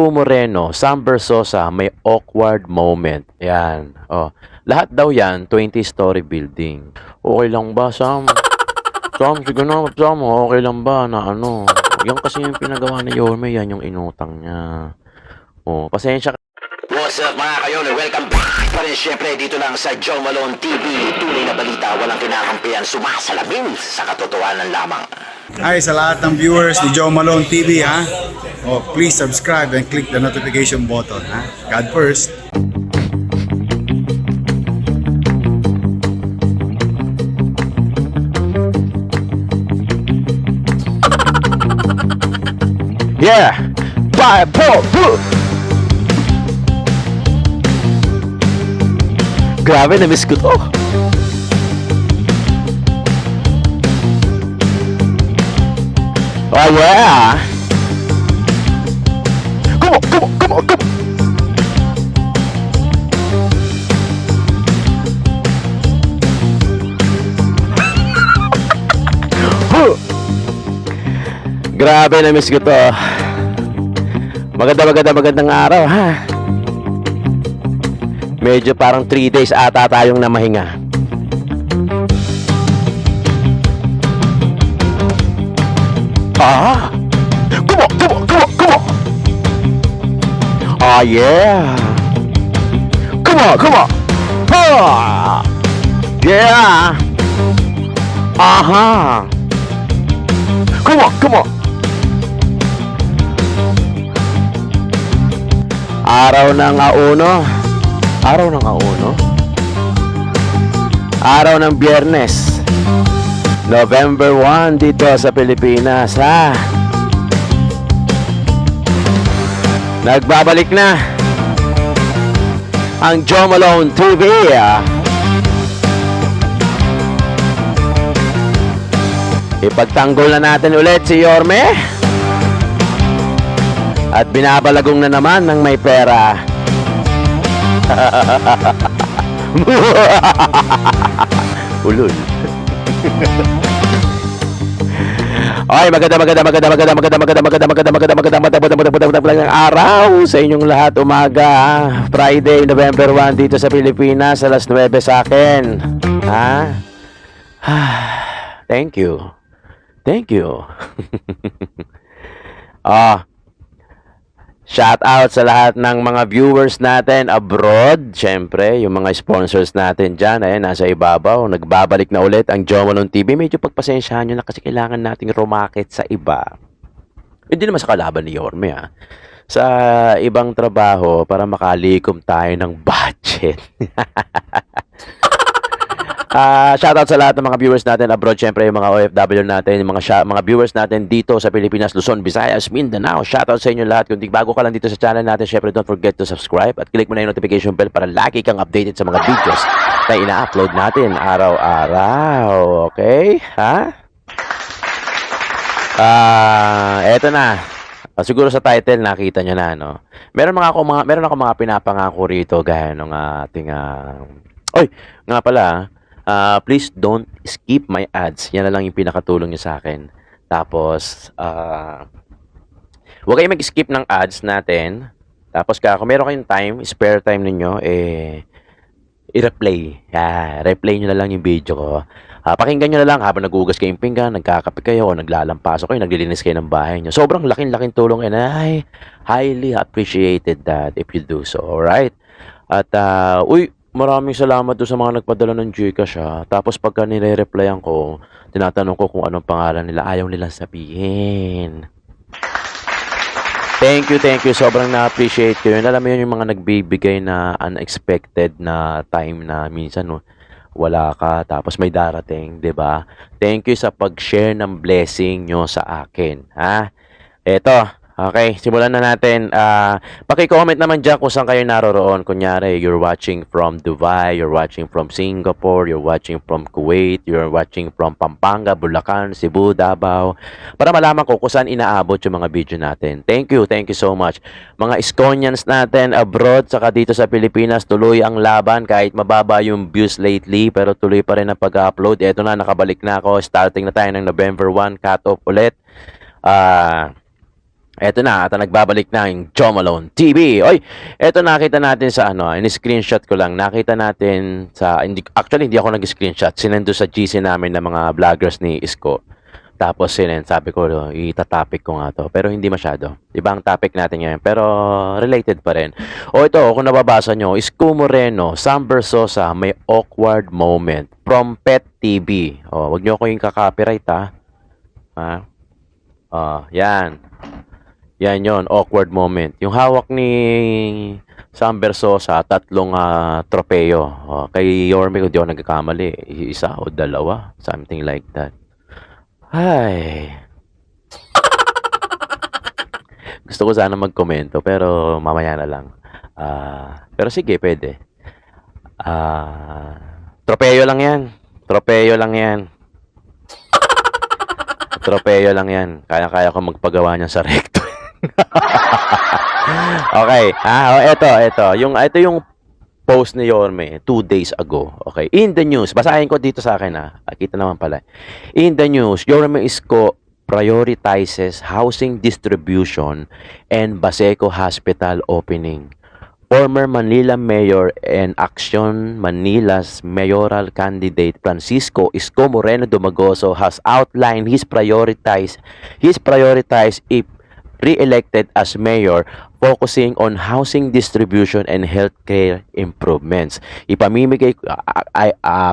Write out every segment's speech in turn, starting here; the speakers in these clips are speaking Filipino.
Moreno, Sam Versosa, may awkward moment. Yan. Oh. Lahat daw yan, 20-story building. Okay lang ba, Sam? Sam, sige na, Sam, okay lang ba na ano? Yan kasi yung pinagawa ni Yorme, yan yung inutang niya. Oh, pasensya ka. What's up mga kayon? Welcome back pa rin syempre dito lang sa Joe Malone TV. Tunay na balita, walang kinakampihan, sumasalamin sa katotohanan lamang. Hi sa lahat ng viewers ni Joe Malone TV ha. Oh, please subscribe and click the notification button ha. God first. Yeah! Bye, po! Grabe, na-miss ko to. Oh yeah! Come on! Grabe, na-miss ko to. Magandang araw, ha? Medyo parang 3 days ata tayong namahinga. Ah! Come on! Oh yeah! Come on! Ah! Yeah! Aha! Come on! Araw ng Biyernes, November 1 dito sa Pilipinas, ha? Nagbabalik na ang Joe Malone TV. Ipagtanggol na natin ulit si Yorme at binabalagong na naman ng may pera. Ulul. Okay, magandang araw sa inyong lahat. Umaga, Friday, November 1 dito sa Pilipinas, alas 9 sa akin. Ha? Thank you. Shout out sa lahat ng mga viewers natin abroad. Siyempre, yung mga sponsors natin dyan, nasa ibabaw. Nagbabalik na ulit ang Joe Malone TV. Medyo pagpasensyahan nyo na kasi kailangan nating rumakit sa iba. Hindi naman sa kalaban ni Yorme, ha. Sa ibang trabaho para makalikom tayo ng budget. Shoutout sa lahat ng mga viewers natin abroad, syempre yung mga OFW natin, yung mga viewers natin dito sa Pilipinas, Luzon, Visayas, Mindanao. Shoutout sa inyo lahat. Kung di bago ka lang dito sa channel natin, syempre don't forget to subscribe at click mo na yung notification bell para lagi kang updated sa mga videos na ina-upload natin araw-araw. Okay? Ha? Eto na. Siguro sa title nakita nyo na, no? Meron ako mga pinapangako rito gaya ng ating oy, nga pala, please don't skip my ads. Yan na lang yung pinakatulong nyo sa akin. Tapos, huwag kayong mag-skip ng ads natin. Tapos, kung meron kayong time, spare time ninyo, i-replay. Replay nyo na lang yung video ko. Pakinggan nyo na lang habang nagugas kayong pinggan, nagkakape kayo, o naglalampaso kayo, naglilinis kayo ng bahay nyo. Sobrang laking tulong yan. I highly appreciated that if you do so. Alright? At, maraming salamat doon sa mga nagpadala ng Gcash, ha. Tapos pagka nire-replyan ko, tinatanong ko kung anong pangalan nila, ayaw nilang sabihin. Thank you. Sobrang na-appreciate ko yun. Alam mo yun, yung mga nagbibigay na unexpected na time na minsan, no, wala ka, tapos may darating, 'di ba? Thank you sa pag-share ng blessing nyo sa akin, ha? Eto. Okay, simulan na natin. Paki-comment naman dyan kung saan kayo naroroon. Kunyari, you're watching from Dubai, you're watching from Singapore, you're watching from Kuwait, you're watching from Pampanga, Bulacan, Cebu, Davao. Para malaman ko kung saan inaabot yung mga video natin. Thank you so much. Mga Iskonians natin abroad, saka dito sa Pilipinas, tuloy ang laban kahit mababa yung views lately, pero tuloy pa rin ang pag-upload. Eto na, nakabalik na ako. Starting na tayo ng November 1, cut off ulit. Eto na, at nagbabalik na yung Joe Malone TV. Oy, eto nakita natin sa ano, in-screenshot ko lang. Nakita natin sa, hindi ako nag-screenshot. Sinendo sa GC namin ng mga vloggers ni Isko. Tapos sabi ko, itatopic ko nga to. Pero hindi masyado. Ibang topic natin ngayon. Pero related pa rin. O ito, kung nababasa nyo, Isko Moreno, Sam Versosa, may awkward moment from Pet TV. O, wag nyo ko yung kakopyright ha. Ha? O, yan. Yan yon, awkward moment. Yung hawak ni Sam Versosa, tatlong tropeo. Kay Yorme, kung di ako nagkakamali, isa o dalawa. Something like that. Ay. Gusto ko sana magkomento, pero mamaya na lang. Pero sige, pwede. Tropeo lang yan. Tropeo lang yan. Tropeo lang yan. Kaya-kaya ko magpagawa niyan sa recto. Okay. Ito yung post ni Yorme 2 days ago. Okay. In the news, basahin ko dito sa akin Kita naman pala. In the news, Yorme Isko prioritizes housing distribution and Baseco Hospital opening. Former Manila Mayor and Action Manila's mayoral candidate Francisco Isko Moreno Dumagoso has outlined his prioritize if re-elected as mayor, focusing on housing distribution and healthcare improvements.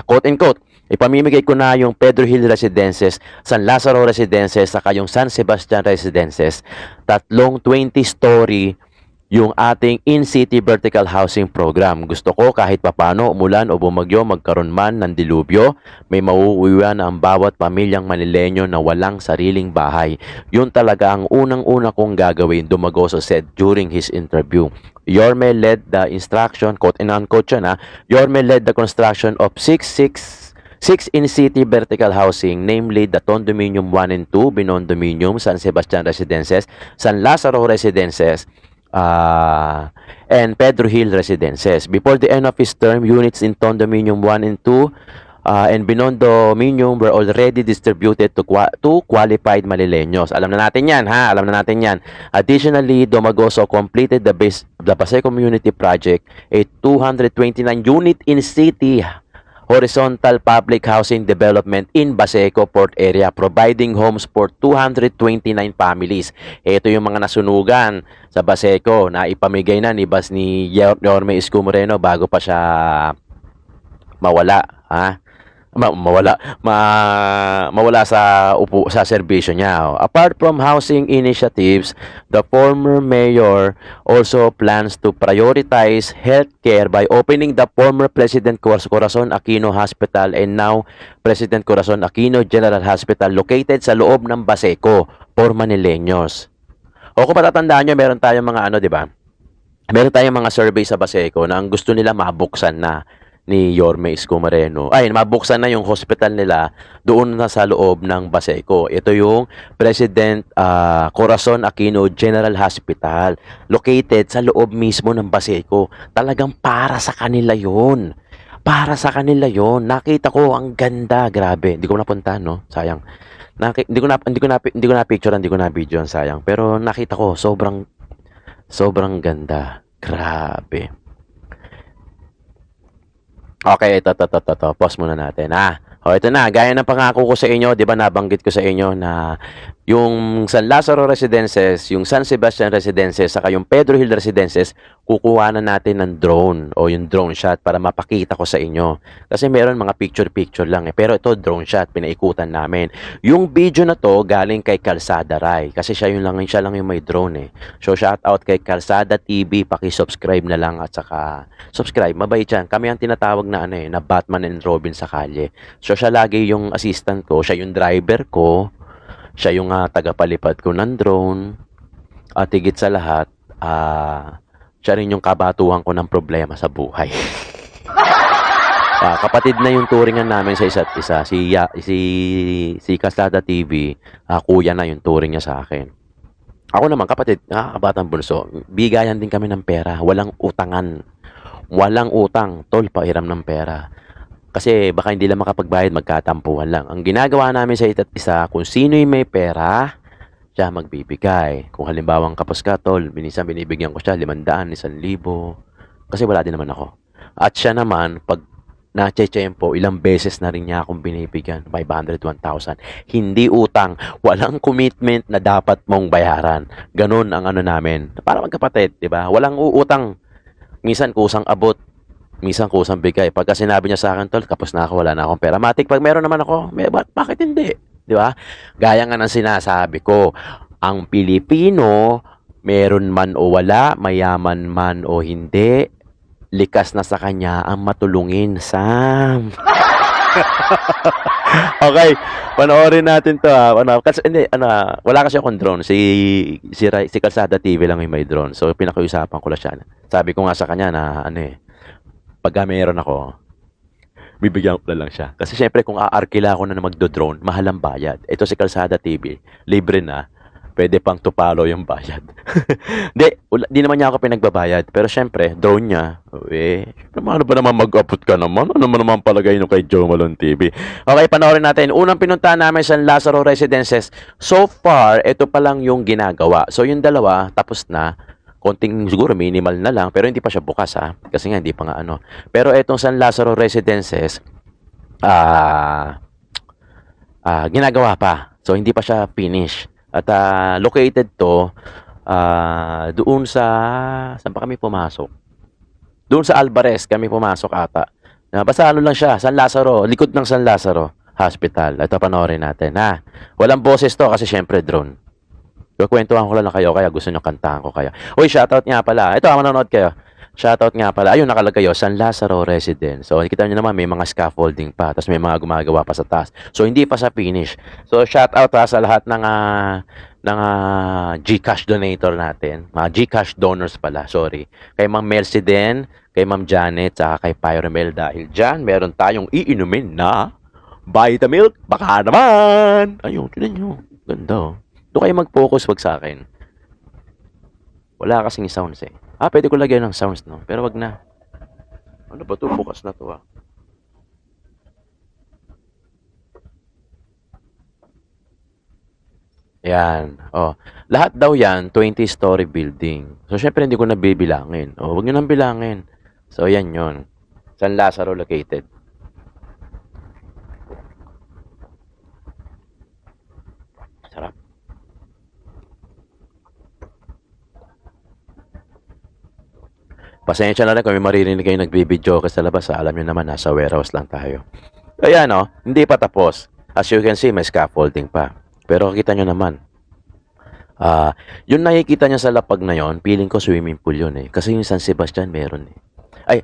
Quote and quote, ipamimigay ko na yung Pedro Hill Residences, San Lazaro Residences, saka yung San Sebastian Residences. Tatlong 20-story yung ating in-city vertical housing program. Gusto ko kahit papano umulan o bumagyo, magkaroon man ng dilubyo, may mauuwian ang bawat pamilyang Manileño na walang sariling bahay. Yun talaga ang unang-una kong gagawin, Dumagoso said during his interview. Yorme led the instruction, quote and unquote yan Yorme led the construction of six in-city vertical housing, namely the Condominium 1 and 2, Binondominium, San Sebastian Residences, San Lazaro Residences, and Pedro Hill Residences. Before the end of his term, units in Condominium 1 and 2 and Binondominium were already distributed to qualified Manileños. Alam na natin yan, Alam na natin yan. Additionally, Dumagoso completed the Baseco Community Project, a 229-unit in-city horizontal public housing development in Baseco Port area, providing homes for 229 families. Ito yung mga nasunugan sa Baseco na ipamigay na ni Yorme Isko Moreno bago pa siya mawala, mawala sa serbisyo niya. Apart from housing initiatives, the former mayor also plans to prioritize healthcare by opening the former President Corazon Aquino Hospital and now President Corazon Aquino General Hospital located sa loob ng Baseco for Manileños. O kung matatandaan nyo, meron tayong mga di ba? Meron tayong mga survey sa Baseco na ang gusto nila mabuksan na ni Yorme Isko Moreno. Mabuksan na yung hospital nila doon na sa loob ng Baseco. Ito yung President Corazon Aquino General Hospital located sa loob mismo ng Baseco. Talagang para sa kanila yon. Para sa kanila yon. Nakita ko ang ganda, grabe. Hindi ko napunta, no? Sayang. Hindi ko na picture, hindi ko na video, sayang. Pero nakita ko sobrang ganda. Grabe. Okay, ito. Pause muna natin, ito na, gaya ng pangako ko sa inyo, di ba nabanggit ko sa inyo na yung San Lazaro Residences, yung San Sebastian Residences, saka yung Pedro Hill Residences, kukuha na natin ng drone o yung drone shot para mapakita ko sa inyo. Kasi meron mga picture lang pero ito drone shot, pinaikutan namin. Yung video na to galing kay Calzada Rai kasi siya lang yung may drone So shout out kay Calzada TV, paki-subscribe na lang at saka subscribe, mabait yan. Kami ang tinatawag na na Batman and Robin sa kalye. So siya lagi yung assistant ko, siya yung driver ko, siya yung tagapalipad ko ng drone, at higit sa lahat, siya rin yung kabatuhan ko ng problema sa buhay. Kapatid na yung turingan namin sa isa't isa, si Castada TV, kuya na yung turing niya sa akin. Ako naman, kapatid, kabatang bunso, bigayan din kami ng pera, walang utangan. Walang utang, tol, pahiram ng pera. Kasi baka hindi lang makapagbayad, magkatampuhan lang. Ang ginagawa namin sa isa't isa, kung sino yung may pera, siya magbibigay. Kung halimbawang kapos ka, tol, minsan binibigyan ko siya 500, 1,000. Kasi wala din naman ako. At siya naman, pag na-tsempo, ilang beses na rin niya akong binibigyan. 500, 1,000. Hindi utang. Walang commitment na dapat mong bayaran. Ganun ang ano namin. Para magkapatid, di ba? Walang uutang. Minsan kusang abot. Minsan kusang bigay. Pagka sinabi niya sa akin, tol, kapos na ako, wala na akong pera. Matik, pag meron naman ako, bakit hindi? Di ba? Gaya nga ng sinasabi ko, ang Pilipino, meron man o wala, mayaman man o hindi, likas na sa kanya ang matulungin, Sam. Okay, panoorin natin to ha. Kasi hindi, wala kasi akong drone. Si Kalsada TV lang yung may drone. So pinakiusapan ko lang siya. Sabi ko nga sa kanya na pagka meron ako, bibigyan ko na lang siya. Kasi syempre kung aarkila ako na magdo-drone, mahal ang bayad. Ito si Kalsada TV, libre na. Pwede pang tupalo yung bayad. Di naman niya ako pinagbabayad. Pero syempre, drone niya. Ano ba naman mag-upload ka naman? Ano naman palagay nyo kay Joe Malone TV? Okay, panoorin natin. Unang pinuntahan namin sa Lazaro Residences. So far, ito pa lang yung ginagawa. So yung dalawa, tapos na. Konting siguro minimal na lang. Pero hindi pa siya bukas ha. Kasi nga, hindi pa nga ano. Pero itong San Lazaro Residences, ginagawa pa. So hindi pa siya finish. At located to doon sa saan pa kami pumasok? Doon sa Alvarez kami pumasok ata. Basta ano lang siya, San Lazaro, likod ng San Lazaro Hospital. Ito panoorin natin ha. Walang boses to kasi syempre drone. Kukwentuhan ko lang kayo kaya gusto nyo kantahan ko kaya. Uy, shoutout nga pala. Ito, manonood kayo. Shoutout nga pala. Ayun, nakalagay yun. San Lazaro Residence. So, kita nyo naman, may mga scaffolding pa. Tapos may mga gumagawa pa sa taas. So, hindi pa sa finish. So, shoutout sa lahat ng GCash donator natin. Mga GCash donors pala. Sorry. Kay Ma'am Mercy din, kay Ma'am Janet, saka kay Pyromel. Dahil dyan, meron tayong iinumin na Vitamilk. Baka naman! Ayun, tinan nyo. Ganda. Doon kayo mag-focus, wag sa akin. Wala kasing sounds eh. Pwede ko lagyan ng sounds, no? Pero wag na. Ano ba to? Bukas na to, Yan. Lahat daw yan, 20-story building. So, syempre, hindi ko na bibilangin. Wag nyo nang bilangin. So, yan yun. San Lazaro located. Sarap. Pasensya na lang kung may maririnig kayo nagbibideo sa labas. Alam nyo naman, nasa warehouse lang tayo. Ayan, hindi pa tapos. As you can see, may scaffolding pa. Pero kita nyo naman. Yung nakikita nyo sa lapag na yon, feeling ko swimming pool yun eh. Kasi yung San Sebastian meron eh. Ay,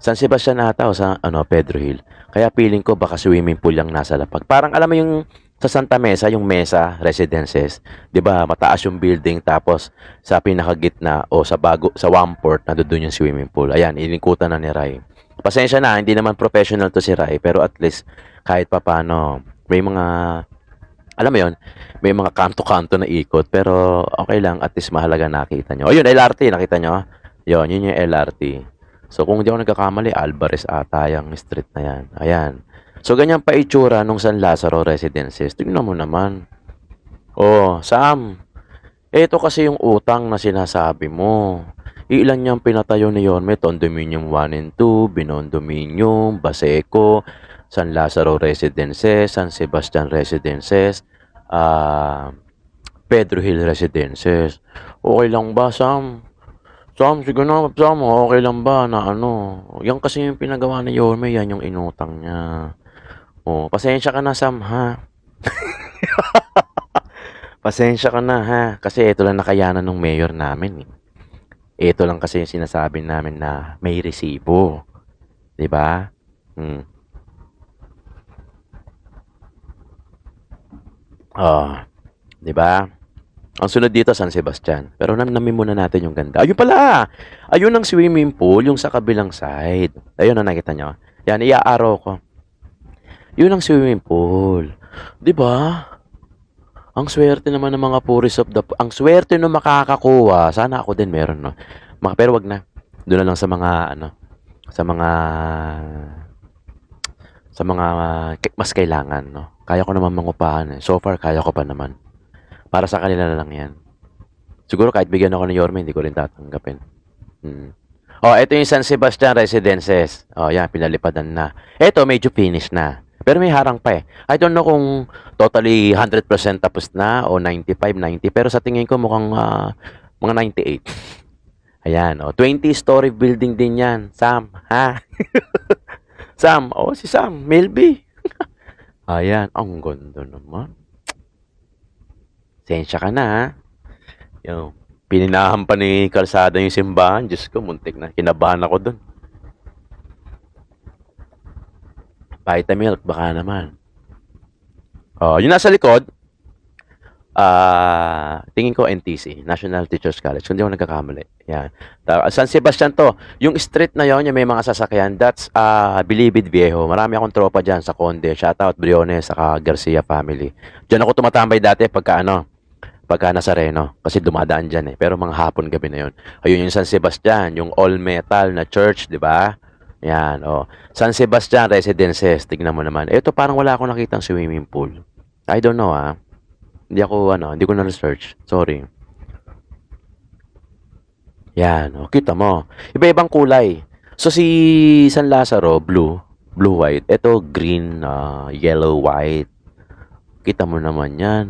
San Sebastian ata o sa Pedro Hill. Kaya feeling ko baka swimming pool yung nasa lapag. Parang alam mo yung sa Santa Mesa, yung Mesa Residences, 'di ba? Mataas yung building tapos sa pinakagitna o sa one port na doon yung swimming pool. Ayan, inikutan na ni Rai. Pasensya na, hindi naman professional to si Rai, pero at least kahit papaano may mga alam mo yon, may mga kanto-kanto na ikot, pero okay lang, at least mahalaga nakita nyo. Ayun, LRT, nakita nyo? Yun yung LRT. So, kung hindi ako nagkakamali, Alvarez ata yung street na yan. Ayan. So, ganyan pa itsura nung San Lazaro Residences. Tingnan mo naman. Sam, ito kasi yung utang na sinasabi mo. Ilan niyang pinatayo ni Yorme? Condominium 1 and 2, Binondominium, Baseco, San Lazaro Residences, San Sebastian Residences, Pedro Hill Residences. Okay lang ba, Sam? Sam, sige na, Sam, okay lang ba na yan kasi yung pinagawa ni Yorme, yan yung inutang niya. Pasensya ka na, Sam, ha? Pasensya ka na, ha? Kasi ito lang nakayanan ng mayor namin, eh. Ito lang kasi yung sinasabi namin na may resibo. 'Di ba? 'Di ba? Ang sunod dito, San Sebastian. Pero namin muna natin yung ganda. Ayun pala! Ayun ang swimming pool, yung sa kabilang side. Ayun ang nakita nyo. Yan, iaaraw ko. Yun ang swimming pool. 'Di ba? Ang swerte naman ng mga puris of the... Ang swerte nung makakakuha. Sana ako din meron, no? Pero wag na. Doon na lang sa mga, sa mga mas kailangan, no? Kaya ko naman mangupahan, eh. So far, kaya ko pa naman. Para sa kanila na lang yan. Siguro kahit bigyan ako ng Yorme, hindi ko rin tatanggapin. Mm. Oh, ito yung San Sebastian Residences. Oh, yan, pinalipadan na. Ito, medyo finish na. Pero may harang pa eh. I don't know kung totally 100% tapos na o 95, 90. Pero sa tingin ko mukhang mga 98. Ayan, oh. 20-story building din yan. Sam, ha? Sam, oh, si Sam, Melby. Ayan, ang ganda naman. Sensya ka na, ha? Yung, pininahan pa ni kalsada yung simbahan. Diyos ko, muntik na. Kinabahan ako dun. Vitamilk, baka naman. Oh, yung nasa likod, tingin ko NTC, National Teachers College. Kung di ako nagkakamali. Yan. San Sebastian to. Yung street na yon, yung may mga sasakyan, that's Bilibid Viejo. Marami akong tropa dyan sa Conde. Shoutout Briones, saka Garcia family. Diyan ako tumatambay dati pagka Nazareno. Kasi dumadaan dyan eh. Pero mga hapon gabi na yon. Ayun yung San Sebastian, yung all metal na church, di ba? Yan, oh. San Sebastian Residences, tignan mo naman. Ito parang wala akong nakitang swimming pool. I don't know Hindi ko na-research. Sorry. Yan, oh, kita mo. Iba-ibang kulay. So si San Lazaro, blue white. Ito green, yellow white. Kita mo naman 'yan.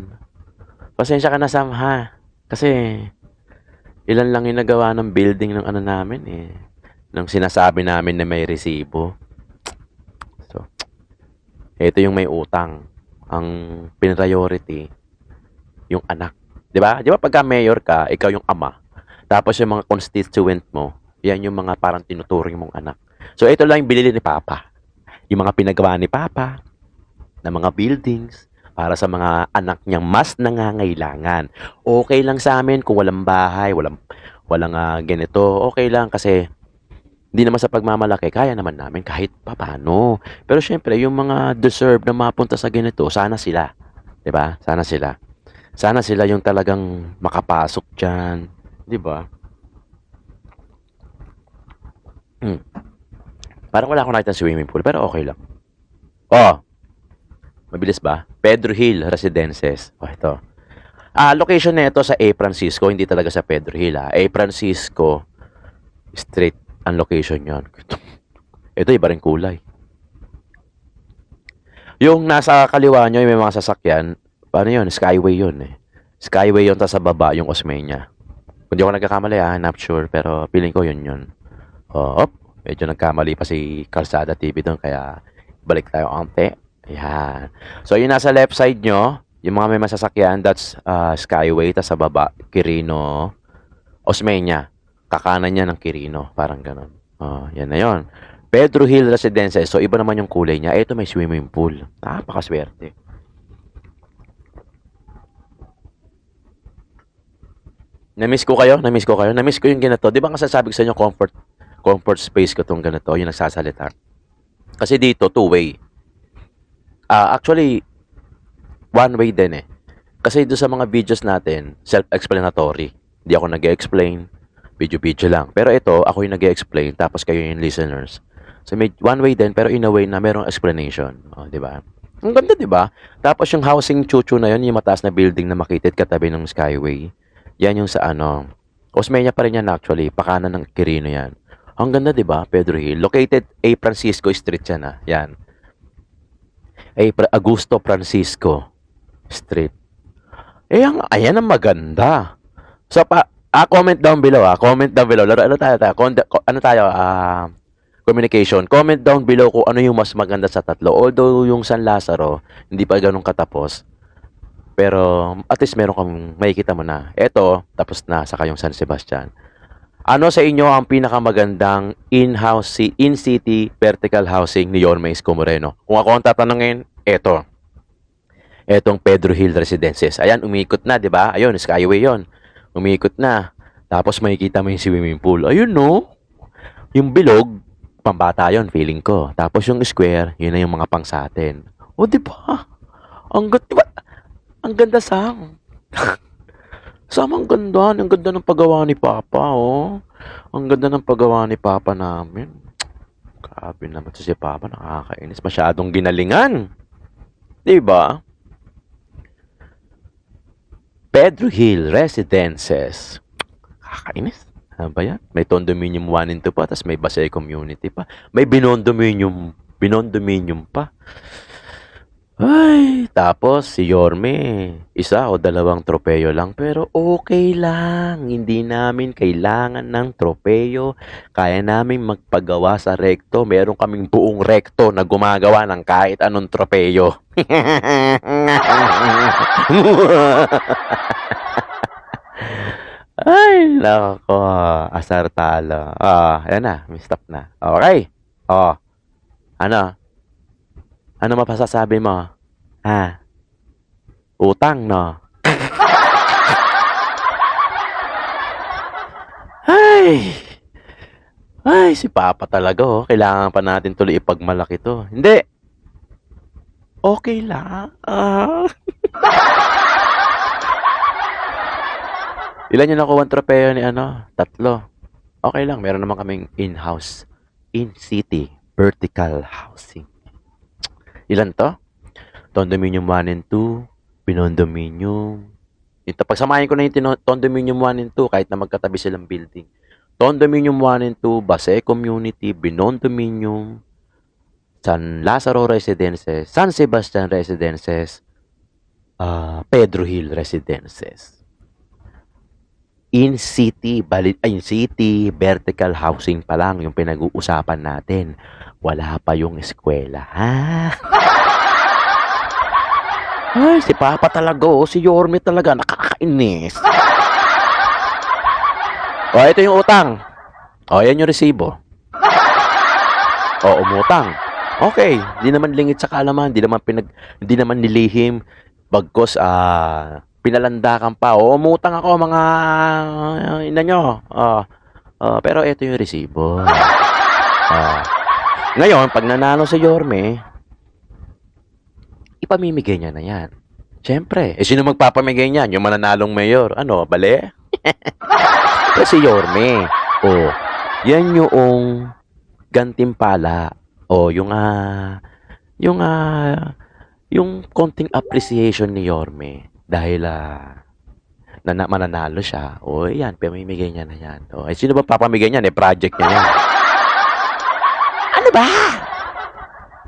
Pasensya ka na, Sam, ha? Kasi ilan lang yung nagawa ng building ng ano namin eh. Nang sinasabi namin na may resibo. So, ito yung may utang. Ang priority yung anak. 'Di ba? 'Di ba pagka mayor ka, ikaw yung ama. Tapos yung mga constituent mo, yan yung mga parang tinuturing mong anak. So ito lang yung binili ni Papa. Yung mga pinagawa ni Papa na mga buildings para sa mga anak niyang mas nangangailangan. Okay lang sa amin kung walang bahay, walang ganito. Okay lang kasi hindi naman sa pagmamalaki, kaya naman namin kahit papaano. Pero syempre, yung mga deserve na mapunta sa ganito, sana sila. 'Di ba? Sana sila. Sana sila yung talagang makapasok diyan, 'di ba? Parang wala akong nakita swimming pool, pero okay lang. Oh, mabilis ba? Pedro Hill Residences. Oh, ito. Location nito sa A. Francisco, hindi talaga sa Pedro Hill, A. Francisco Street ang location yon. Ito, iba rin kulay. Yung nasa kaliwa nyo, yung may mga sasakyan, paano yun? Skyway yun eh. Skyway yun, tapos sa baba, yung Osmeña. Kung di ako nagkakamali not sure, pero feeling ko yun. Oh, medyo nagkamali pa si Kalsada TV doon, kaya balik tayo ante. Ayan. So, yung nasa left side nyo, yung mga may masasakyan, that's Skyway, tapos sa baba, Quirino, Osmeña. Kakanan niya ng Quirino, parang ganun. Oh, yan na yun. Pedro Hill Residences. So, iba naman yung kulay niya. Ito may swimming pool. Napakaswerte. Na-miss ko kayo? Na-miss ko kayo? Na-miss ko yung ganito. Di ba sasabi ko sa inyo, comfort space ko tong ganito, yung nagsasalita. Kasi dito, two-way. Actually, one-way din eh. Kasi doon sa mga videos natin, self-explanatory. Hindi ako nag-explain. Video-video lang. Pero ito, ako yung nag-explain, tapos kayo yung listeners. So, may one-way din, pero in a way na merong explanation. Oh, di ba? Ang ganda, di ba? Tapos yung housing chuchu na yun, yung mataas na building na makitid katabi ng Skyway. Yan yung sa Osmeña pa rin yan actually. Pakanan ng Quirino yan. Ang ganda, di ba? Pedro Hill. Located A. Francisco Street yan, Yan. Augusto Francisco Street. Ayan ang maganda. So, comment down below, Comment down below. Ano tayo? Communication. Comment down below kung ano yung mas maganda sa tatlo. Although yung San Lazaro, hindi pa ganun katapos. Pero at least meron kang makikita mo na. Eto, tapos na, saka yung San Sebastian. Ano sa inyo ang pinakamagandang in-city vertical housing ni Yorme Isko Moreno? Kung ako ang tatanungin, eto. Etong Pedro Hill Residences. Ayan, umiikot na, di ba? Ayun, Skyway yon. Umiikot na. Tapos makikita mo yung swimming pool. Ayun, no? Yung bilog, pambata yon, feeling ko. Tapos yung square, yun na yung mga pang sa atin. O, di ba? Diba? Ang ganda, Sam. Sam, ang ganda. Ang ganda ng paggawa ni Papa, oh. Ang ganda ng paggawa ni Papa namin. Grabe naman si Papa, nakakainis. Masyadong ginalingan. Diba? Pedro Hill Residences. Kakainis. Ano ba yan? May condominium 1 and 2 pa, tapos may Basay Community pa. May binondominium pa. Ay, tapos si Yorme, isa o dalawang tropeyo lang, pero okay lang. Hindi namin kailangan ng tropeyo. Kaya namin magpagawa sa rekto. Meron kaming buong rekto na gumagawa ng kahit anong tropeyo. Ay, nako. Asar talo. Ayan na. May stop na. Okay. Ano? Ano mapasasabi mo? Ha? Utang, no? Ay! Ay, si Papa talaga, oh. Kailangan pa natin tuloy ipagmalaki to. Hindi! Okay lang. Ilan yung nakuha ang tropeyo ni ano? 3. Okay lang, meron naman kaming in-house, in-city, vertical housing. Ilan to? Condominium 1 and 2, binondominium. Ito, pagsamahin ko na yung condominium 1 and 2, kahit na magkatabi silang building. Condominium 1 and 2, Basay Community, binondominium, San Lazaro Residences, San Sebastian Residences, Pedro Hill Residences. In-city, vertical housing pa lang yung pinag-uusapan natin. Wala pa yung eskwela, ha? Ay, si Papa talaga, si Yorme talaga, nakakainis. Ito yung utang. Yan yung resibo. Umutang. Okay, hindi naman lingit sa kaalaman, hindi naman nilihim, bagkos, pinalandakan pa. Umutang ako mga ina nyo. Pero ito yung resibo. Ngayon, pag nanalo si Yorme, ipamimigay niya na yan. Siyempre, sino magpapamigay niyan? Yung mananalong mayor. Ano, bale? Si Yorme. Yan yung gantimpala. Yung konting appreciation ni Yorme dahil mananalo siya. Yan, pamimigay niya na yan. Sino ba papamigay niyan? Project niya yan. Ano ba?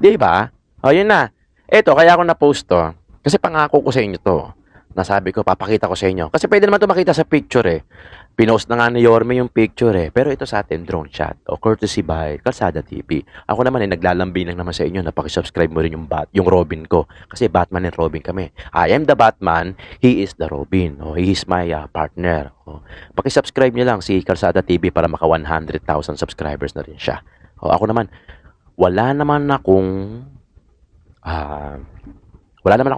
Di ba? Yun na. Eto, kaya ako na-post to. Kasi pangako ko sa inyo to. Nasabi ko, papakita ko sa inyo. Kasi pwede naman to makita sa picture eh. Pinost na nga ni Yorme yung picture eh. Pero ito sa atin, drone shot. Courtesy by Kalsada TV. Ako naman naglalambing lang naman sa inyo na pakisubscribe mo rin yung Robin ko. Kasi Batman and Robin kami. I am the Batman, he is the Robin. He is my partner. Pakisubscribe niyo lang si Kalsada TV para maka 100,000 subscribers na rin siya. Ako naman, wala naman akong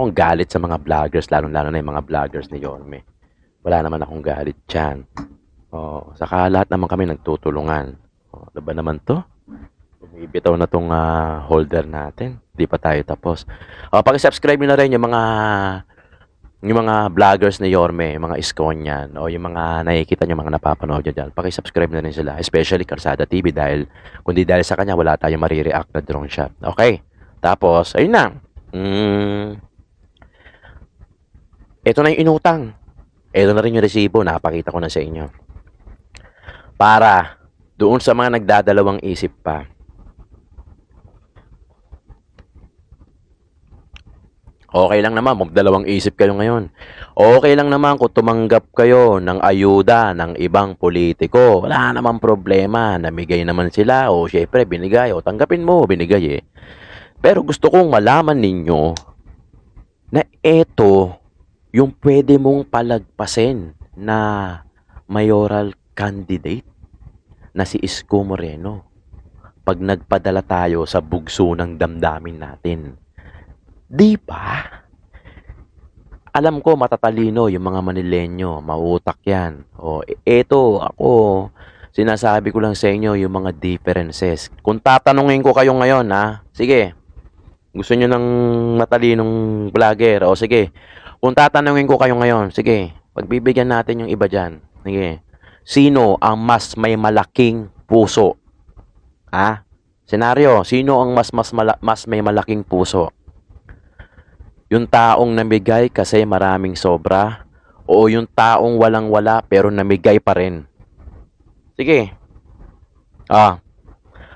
galit sa mga vloggers, lalo-lalo na yung mga vloggers ni Yorme. Wala naman akong galit dyan. Saka lahat naman kami nagtutulungan. Ano ba naman to? Bumibitaw na tong holder natin. Di pa tayo tapos. Pag-subscribe nyo na rin yung mga vloggers ni Yorme, yung mga iskon yan, o yung mga nakikita nyo, mga napapanood nyo dyan. Pag-subscribe na rin sila. Especially Kalsada TV dahil, kundi dahil sa kanya, wala tayong marireact na drone shot. Okay? Tapos, ayun na. Ito na yung inutang. Ito na rin yung resibo. Nakapakita ko na sa inyo. Para doon sa mga nagdadalawang isip pa. Okay lang naman, magdalawang isip kayo ngayon. Okay lang naman kung tumanggap kayo ng ayuda ng ibang politiko. Wala namang problema. Namigay naman sila. Syempre, binigay. Tanggapin mo, binigay eh. Pero gusto kong malaman ninyo na ito yung pwede mong palagpasin na mayoral candidate na si Isko Moreno pag nagpadala tayo sa bugso ng damdamin natin. Di ba? Alam ko matatalino yung mga Manilenyo, mautak yan. Eto ako, sinasabi ko lang sa inyo yung mga differences. Kung tatanungin ko kayo ngayon, sige, gusto nyo ng matalinong vlogger, sige. Kung tatanungin ko kayo ngayon, sige, pagbibigyan natin yung iba dyan. Sige, sino ang mas may malaking puso? Senaryo, sino ang mas may malaking puso? Yung taong namigay kasi maraming sobra O yung taong walang-wala pero namigay pa rin? Sige.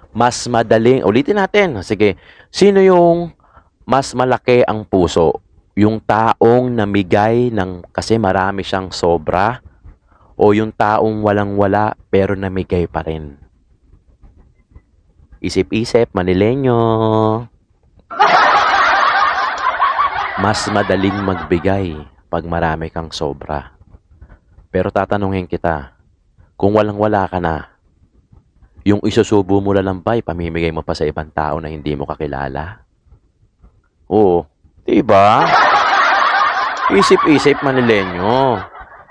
Mas madaling, ulitin natin. Sige. Sino yung mas malaki ang puso? Yung taong namigay ng kasi marami siyang sobra o yung taong walang-wala pero namigay pa rin? Isip-isip, Manilenyo. Mas madaling magbigay pag marami kang sobra. Pero tatanungin kita, kung walang-wala ka na, yung isusubo mo lang ba, pamimigay mo pa sa ibang tao na hindi mo kakilala? Oo, di ba? Isip-isip, Manilenyo.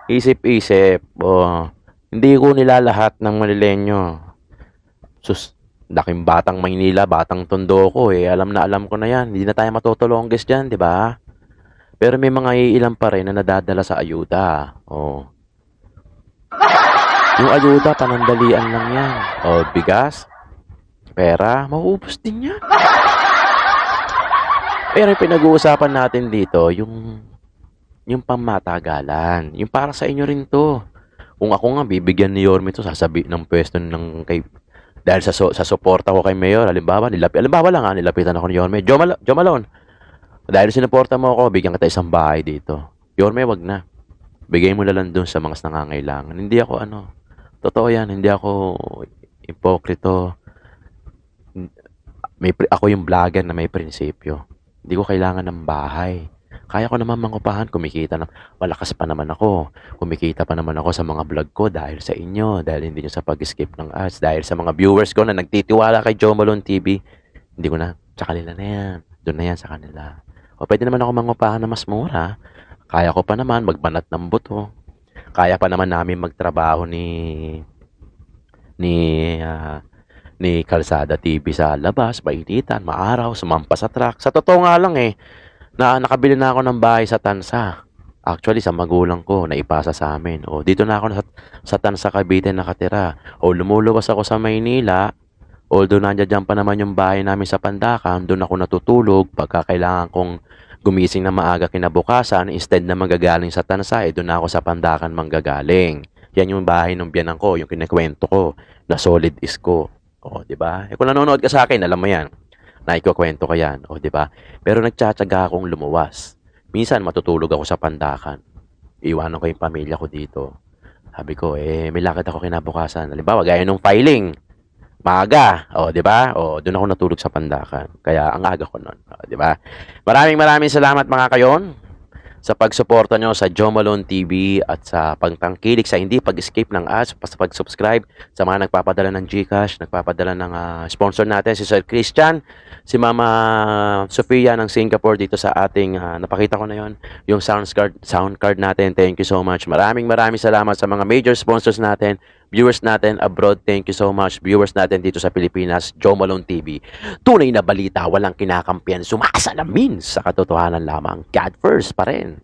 Isip-isip. Oh, hindi ko nilalahat ng Manilenyo. Sus, laking batang Maynila, batang Tondo ko eh. Alam na alam ko na yan. Hindi na tayo matutulongges dyan, di ba? Pero may mga iilan pa rin na nadadala sa ayuda. Oh. Yung ayuda, panandalian lang yan. O, bigas, pera, mauubos din yan. Pero yung pinag-uusapan natin dito, yung pamatagalan. Yung para sa inyo rin to. Kung ako nga, bibigyan ni Yorme to, sasabi ng pwesto ng kay... Dahil sa suporta ko kay Mayor, halimbawa lang nilapitan ako ni Yorme. Joe Malone, dahil sinuporta mo ako, bigyan kita isang bahay dito. Yorme, wag na. Bigay mo na lang dun sa mga nangangailangan. Hindi ako totoo yan, hindi ako ipokrito. Ako yung vlogger na may prinsipyo. Hindi ko kailangan ng bahay. Kaya ko naman mangupahan, kumikita na, malakas pa naman ako. Kumikita pa naman ako sa mga vlog ko dahil sa inyo, dahil hindi nyo sa pag-skip ng ads, dahil sa mga viewers ko na nagtitiwala kay Joe Malone TV. Hindi ko na, sa kanila na yan. Doon na yan sa kanila. O pwede naman ako mangupahan na mas mura. Kaya ko pa naman magbanat ng buto. Kaya pa naman namin magtrabaho ni Kalsada TV sa labas, mainitan, maaraw, sumampa sa truck. Sa totoo nga lang nakabili na ako ng bahay sa Tansa. Actually, sa magulang ko, naipasa sa amin. O, dito na ako sa Tansa, Cavite nakatira. O, lumuluwas ako sa Maynila. Although nandiyan pa naman yung bahay namin sa Pandacan, doon ako natutulog pagka kailangan kong gumising na maaga kinabukasan. Instead na magagaling sa Tansa, doon ako sa Pandacan manggagaling. Yan yung bahay ng biyanan ko, yung kinikwento ko, na solid is ko. O, di ba? Kung nanonood ka sa akin, alam mo yan. Naikukwento ko yan, o di ba? Pero nagtsatsaga akong lumuwas. Minsan matutulog ako sa Pandacan. Iwanan ko yung pamilya ko dito. Sabi ko, may lakad ako kinabukasan. Halimbawa, gaya nung filing. Maaga, o di ba? O doon ako natulog sa Pandacan. Kaya ang aga ko noon, di ba? Maraming salamat mga kayon sa pagsuporta nyo sa Joe Malone TV at sa pagtangkilik sa hindi pag-skip ng ads, sa pag-subscribe sa mga nagpapadala ng GCash, nagpapadala ng sponsor natin, si Sir Christian, si Mama Sofia ng Singapore dito sa ating, napakita ko na yon yung sound card natin. Thank you so much. Maraming salamat sa mga major sponsors natin, viewers natin abroad. Thank you so much. Viewers natin dito sa Pilipinas, Joe Malone TV. Tunay na balita, walang kinakampiyan, sumasalamin sa katotohanan lamang. God first pa rin.